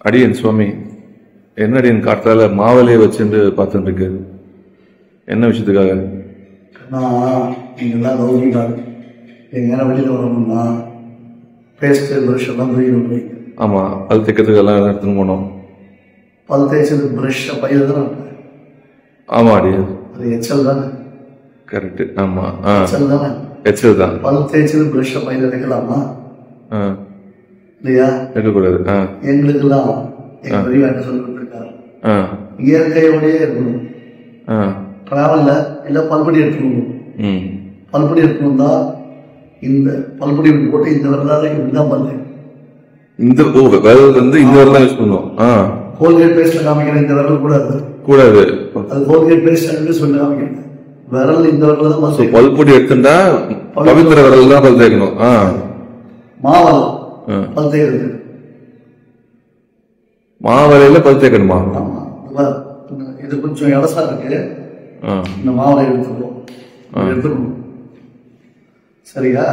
அடியன் சுவாமி, என்ன அடியன் காட்டால மாவலையை வச்சுட்டு பார்த்துட்டு இருக்கு? என்ன விஷயத்துக்காக? நீங்கள்லாம் கௌரிக்காரு எங்கன்னா வெளியில் வரணும்னா பேஸ்ட்டு ப்ரஷ் எல்லாம் தூக்கி. ஆமாம், அது தைக்கிறதுக்கு எல்லாம் எடுத்துன்னு போனோம். பல் தேய்ச்சது ப்ரஷ்ஷை பையில் தானே. ஆமாம் அடியன், அது எச்சல் தானே. கரெக்டு. ஆமாம், எச்சல் தானே. எச்சல் தான். பல் தேய்ச்சது ப்ரஷ்ஷை பையில் வைக்கலாமா? இல்லையா? வைக்கக்கூடாது. எங்களுக்கெல்லாம் எங்கள் பெரியவா என்ன சொல்லிட்டு இருக்காரு, இயற்கையோடயே இருக்கணும். டிராவல்ல இல்லை பல்படி எடுத்துக்கணும். பல்படி எடுக்கணும் தான் இந்த பல்படி போட்டு இந்த வரலாறு இப்படிதான் பண்ணேன். இந்த விரல் வந்து இந்த விரல் தான் யூஸ் பண்ணுவோம். கோல்கேட் பேஸ்ட்ல காமிக்கிறேன், இந்த விரல் கூடாது. கூடாது. அது கோல்கேட் பேஸ்ட் சொல்லி காமிக்கிறேன். விரல் இந்த விரல் தான். பல்பொடி எடுத்துட்டா பவித்திர விரல் தான் பல் தேய்க்கணும். மாவல் பல் தேய்க்கிறது. மாவலையில பல் தேய்க்கணுமா? ஆமா, இது கொஞ்சம் இடசா இருக்கு. இந்த மாவலை எடுத்துக்கணும். சரியா?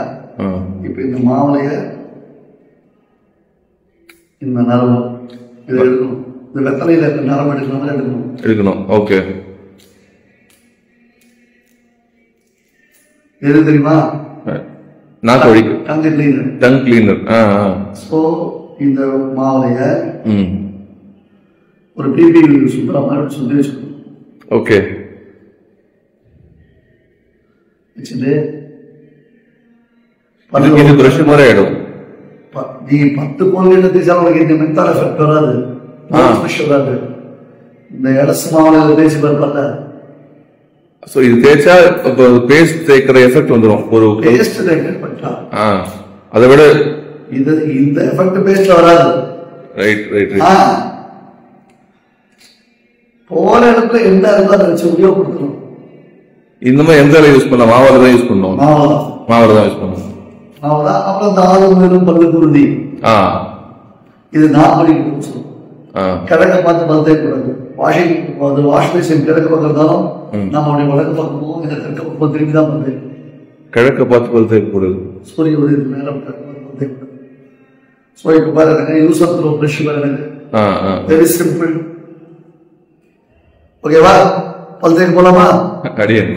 இப்ப இந்த மாவளைய இந்த நரம்பு இதை எடுக்கணும். இந்த வெத்தலையில இருக்க நரம்பு எடுக்கணும். ஓகே. எது தெரியுமா? நாக்கு வழி டங் கிளீனர். சோ இந்த மாவளைய ஒரு பிபி சுத்தரா மாதிரி சொல்லி வச்சுக்கணும். ஓகே. வச்சுட்டு பிரஷ் மாதிரி ஆயிடும். நீங்க 10 கோல்கேட் தேய்ச்சாலும் உங்களுக்கு இந்த மென்தால் எஃபெக்ட் வராது. வராது. இந்த இடசு மாவளையில தேய்ச்சி பார்ப்பல. சோ இது தேய்ச்சா பேஸ்ட் தேய்க்கிற எஃபெக்ட் வந்துடும். ஒரு பேஸ்ட் தேய்க்க அதை விட இது இந்த எஃபெக்ட் பேஸ்ட்ல வராது. ரைட். போன இடத்துல எந்த இடத்துல அதை வச்சு உபயோகப்படுத்தணும். இந்த மாதிரி எந்த யூஸ் பண்ணலாம்? மாவலை தான் யூஸ் பண்ணுவோம். மாவலை தான் யூஸ் பண்ணுவோம். அப்புறம் தாளம் பல்லு குருதி. இது நான் பண்ணிட்டு கிழக்க பார்த்து பல் தேய்க்கூடாது. வாஷ் பேசின் கிழக்கு பக்கம் இருந்தாலும் நம்மளுடைய வழக்கு பக்கமும் இந்த கிழக்க பக்கம் திரும்பி தான் பல் தேய்க்கும். கிழக்க பார்த்து பல் தேய்க்கூடாது. சூரிய உதவி மேல பல் தேய்க்கூடாது. ஸோ இப்போ பாருங்க, யூஸ் ஆஃப் ப்ரஷ் பாருங்க. Very simple. ஓகேவா? பல் தேய்க்க போலாமா? அடியன்.